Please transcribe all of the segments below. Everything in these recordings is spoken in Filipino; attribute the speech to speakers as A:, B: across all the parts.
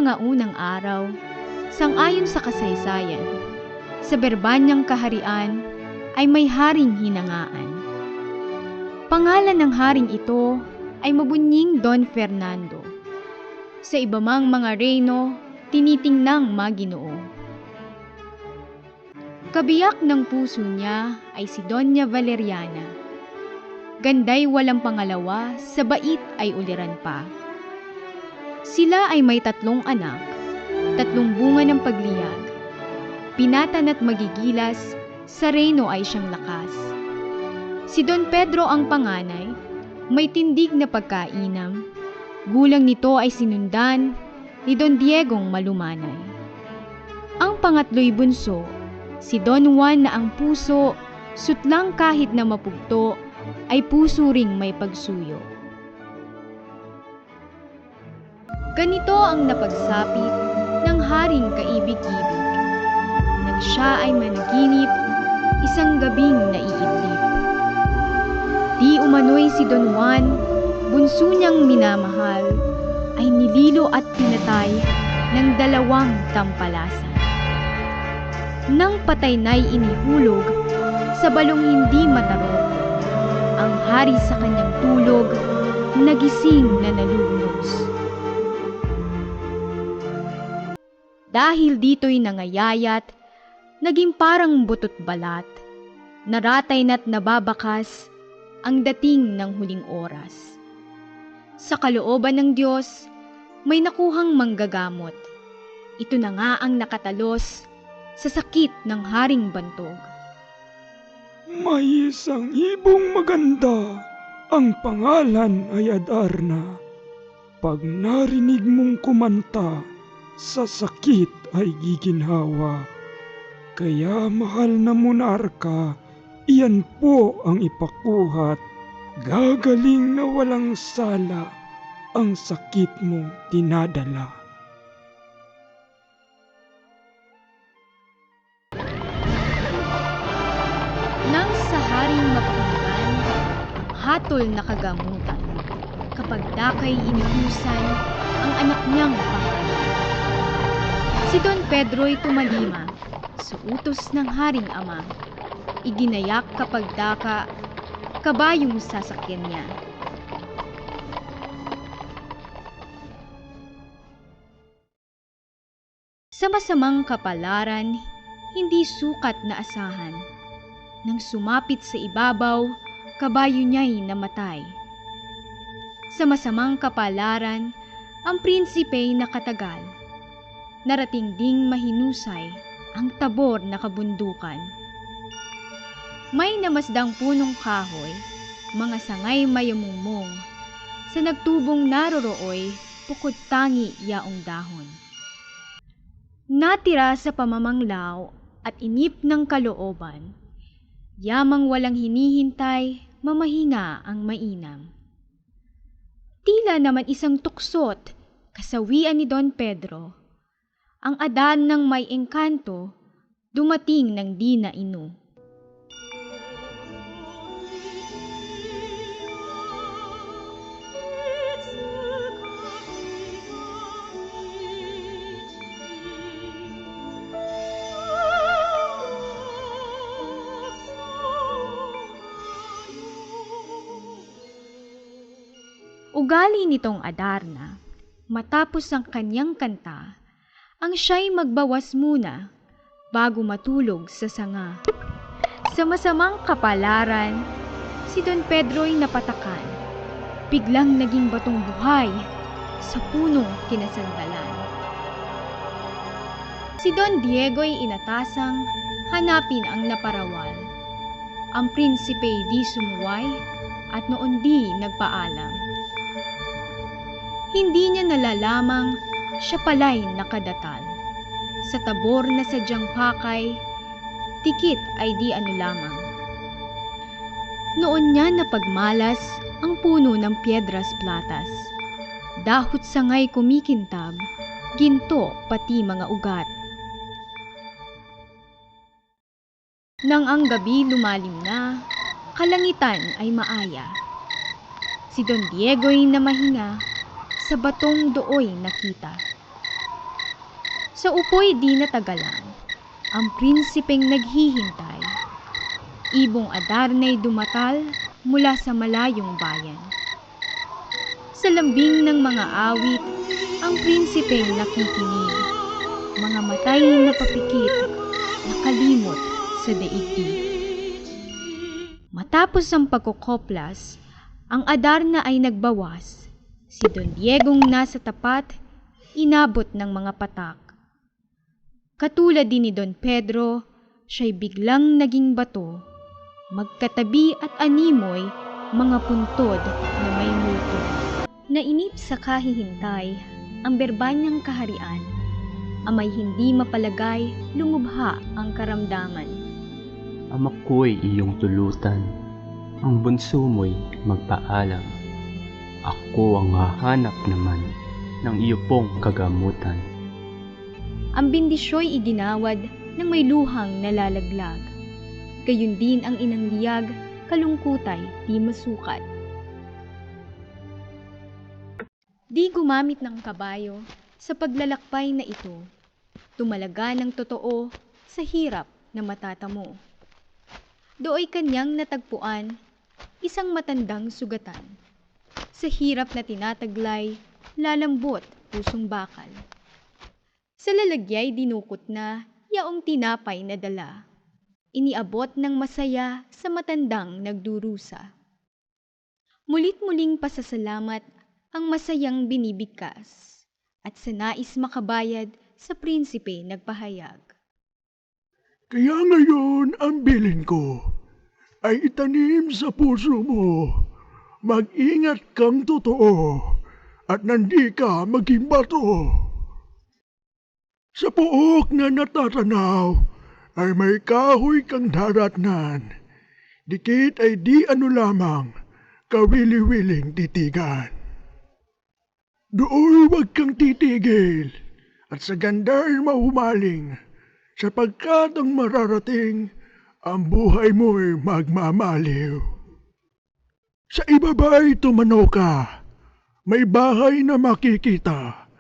A: mga unang araw, sangayon sa kasaysayan, sa Berbanyang kaharian ay may haring hinangaan. Pangalan ng haring ito ay mabunying Don Fernando. Sa iba mang mga reyno, tinitingnang maginoo. Kabiyak ng puso niya ay si Doña Valeriana. Ganday walang pangalawa, sa bait ay uliran pa. Sila ay may 3 anak, 3 bunga ng pagliyag. Binatan at magigilas, sa reyno ay siyang lakas. Si Don Pedro ang panganay, may tindig na pagkainam. Gulang nito ay sinundan ni Don Diegong malumanay. Ang pangatlo'y bunso, si Don Juan na ang puso, sutlang kahit na mapugto, ay puso ring may pagsuyo. Ganito ang napagsapit ng haring kaibig-ibig, nang siya ay managinip, isang gabing naiidlip. Di umano'y si Don Juan, bunso niyang minamahal, ay nililo at pinatay ng 2 tampalasan. Nang patay na'y inihulog, sa balong hindi matarok, ang hari sa kanyang tulog, nagising na nalulunod. Dahil dito'y nangayayat, naging parang butot balat, naratay na't nababakas ang dating ng huling oras. Sa kalooban ng Diyos, may nakuhang manggagamot. Ito na nga ang nakatalos sa sakit ng haring bantog.
B: May isang ibong maganda, ang pangalan ay Adarna. Pag narinig mong kumanta, sa sakit ay giginhawa. Kaya mahal na monarka, iyan po ang ipakuhat. Gagaling na walang sala, ang sakit mong dinadala.
A: Nang sa haring mapakinggan, ang hatol na kagamutan, kapag dakay inihusan ang anak niyang pangalan. Si Don Pedro'y tumalima sa utos ng haring ama. Iginayak kapag daka, kabayong sasakyan niya. Sa masamang kapalaran, hindi sukat na asahan. Nang sumapit sa ibabaw, kabayo niya'y namatay. Sa masamang kapalaran, ang prinsipey nakatagal. Narating ding mahinusay ang tabor na kabundukan. May namasdang punong kahoy, mga sangay mayamumong, sa nagtubong narorooy, pukod tangi yaong dahon. Natira sa pamamanglaw at inip ng kalooban, yamang walang hinihintay, mamahinga ang mainam. Tila naman isang tuksot, kasawian ni Don Pedro, ang adan ng may engkanto, dumating ng di nainu. Ugali nitong Adarna, matapos ang kanyang kanta, ang siya'y magbawas muna bago matulog sa sanga. Sa masamang kapalaran, si Don Pedro'y napatakan, biglang naging batong buhay sa punong kinasandalan. Si Don Diego'y inatasang hanapin ang naparawal. Ang prinsipey di sumuway at noon di nagpaalam. Hindi niya nalalamang siya pala'y nakadatal. Sa tabor na sadyang pakay, tikit ay di ano lamang. Noon niya napagmalas ang puno ng Piedras Platas. Dahot sangay kumikintab, ginto pati mga ugat. Nang ang gabi lumalim na, kalangitan ay maaya. Si Don Diego'y namahinga, sa batong dooy nakita. Sa upoy di natagalan, ang prinsipeng naghihintay. Ibong Adarna'y dumatal mula sa malayong bayan. Sa lambing ng mga awit, ang prinsipeng nakikinig. Mga matay na papikit, nakalimot sa daigdig. Matapos ang pagkukoplas, ang Adarna ay nagbawas. Si Don Diegong nasa tapat, inabot ng mga patak. Katulad din ni Don Pedro, siya'y biglang naging bato. Magkatabi at animoy, mga puntod na may multo. Nainip sa kahihintay, ang Berbanyang kaharian. Amay hindi mapalagay, lumubha ang karamdaman.
C: Ama ko'y iyong tulutan, ang bunso mo'y magpaalam. Ako ang hahanap naman ng iyo pong kagamutan.
A: Ang bindisyo'y iginawad ng may luhang nalalaglag. Gayun din ang inang liyag, kalungkutay di masukat. Di gumamit ng kabayo sa paglalakbay na ito. Tumalaga ng totoo sa hirap na matatamo. Dooy kanyang natagpuan, isang matandang sugatan. Sa hirap na tinataglay, lalambot pusong bakal. Sa lalagya'y dinukot na yaong tinapay na dala. Iniabot ng masaya sa matandang nagdurusa. Mulit-muling pasasalamat ang masayang binibigkas at sa nais makabayad sa prinsipe nagpahayag.
D: Kaya ngayon ang bilin ko ay itanim sa puso mo. Mag-ingat kang totoo at nandi ka maging bato. Sa puok na natatanaw ay may kahoy kang daratnan. Dikit ay di ano lamang, kawili-wiling titigan. Doon huwag kang titigil at sa ganda'y mahumaling, sapagkat ang mararating, ang buhay mo'y magmamaliw. Sa ibaba'y tumanaw ka, may bahay na makikita.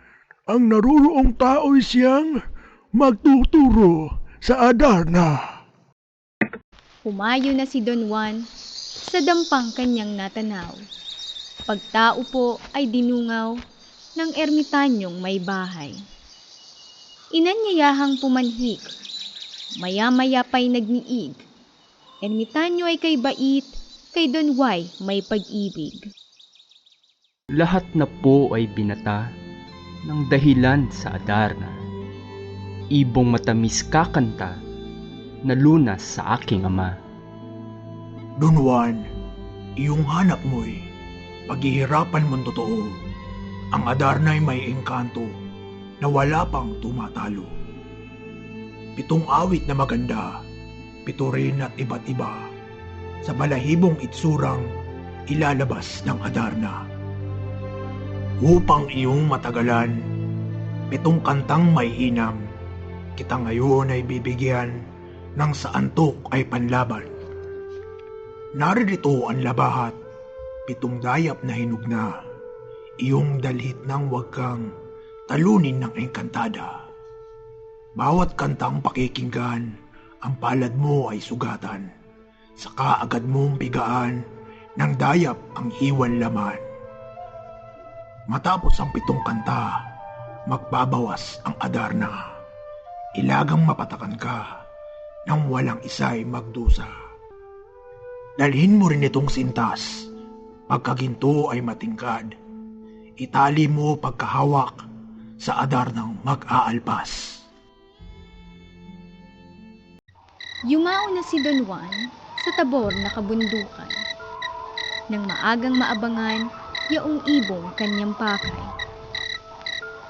D: Ang naruroong tao'y siyang magtuturo sa Adarna.
A: Humayo na si Don Juan sa dampang kanyang natanaw. Pagtao po ay dinungaw ng ermitanyong may bahay. Inanyayahang pumanhik, maya-maya pa'y nagniig. Ermitanyo ay kay bait, kay Don Juan may pag-ibig.
C: Lahat na po ay binata ng dahilan sa Adarna. Ibong matamis kakanta na lunas sa aking ama.
D: Don Juan, iyong hanap mo'y paghihirapan mong totoo. Ang Adarna'y may engkanto na wala pang tumatalo. 7 awit na maganda, 7 rin at iba't iba, sa balahibong itsurang ilalabas ng Adarna. Upang iyong matagalan, 7 kantang may inam, kita ngayon ay bibigyan ng sa antok ay panlaban. Naririto ang labahat, 7 dayap na hinugna, iyong dalhit ng wag kang talunin ng engkantada. Bawat kantang pakikinggan, ang palad mo ay sugatan, saka agad mong bigaan ng dayap ang hiwan laman. Matapos ang 7 kanta, magbabawas ang Adarna. Ilagang mapatakan ka nang walang isa'y magdusa. Dalhin mo rin itong sintas, pagkaginto ay matingkad. Itali mo pagkahawak sa Adarnang mag-aalpas.
A: Yumao na si Don Juan sa tabor na kabundukan. Nang maagang maabangan, yaong ibong kanyang pakay.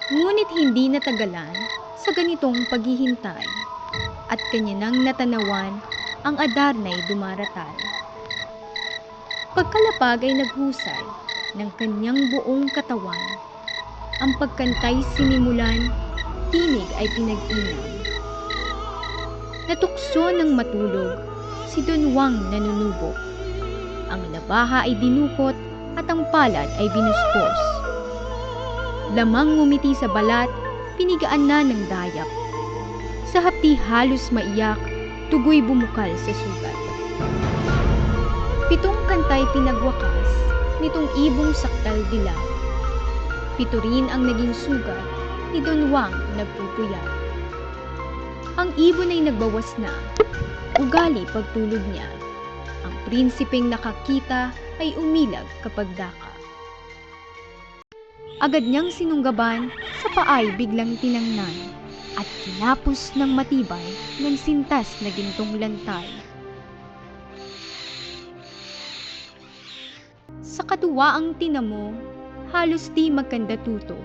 A: Ngunit hindi natagalan sa ganitong paghihintay at kanya nang natanawan ang Adarna'y dumaratal. Pagkalapag ay naghusay ng kanyang buong katawan. Ang pagkantay sinimulan, tinig ay pinag-inam. Natukso ng matulog, si Don Juan nanunubok. Ang labaha ay dinukot at ang palad ay binuspos. Lamang ngumiti sa balat, pinigaan na ng dayap. Sa hapdi halos maiyak, tugoy bumukal sa sugat. 7 kantay pinagwakas nitong ibong sakdal dilaw. 7 rin ang naging sugat ni Don Juan nagpupuyat. Ang ibon ay nagbawas na, ugali pagtulog niya. Ang prinsipeng nakakita ay umilag kapag daka. Agad niyang sinunggaban, sa paay biglang tinangnan, at kinapos ng matibay ng sintas na gintong lantay. Sa katuwaang tinamo, halos di magkandatuto.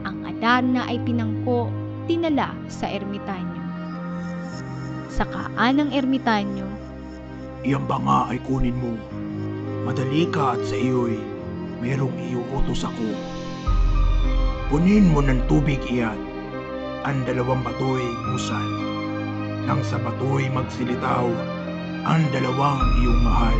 A: Ang Adarna ay pinangko, dinala sa ermitanyo. Sa kaan ng ermitanyo,
D: Iyan ba nga ay kunin mo? Madali ka at sa iyo'y merong iuutos ako. Punin mo ng tubig iyan, ang 2 bato'y busan. Nang sa bato'y magsilitaw, ang 2 iyong mahal.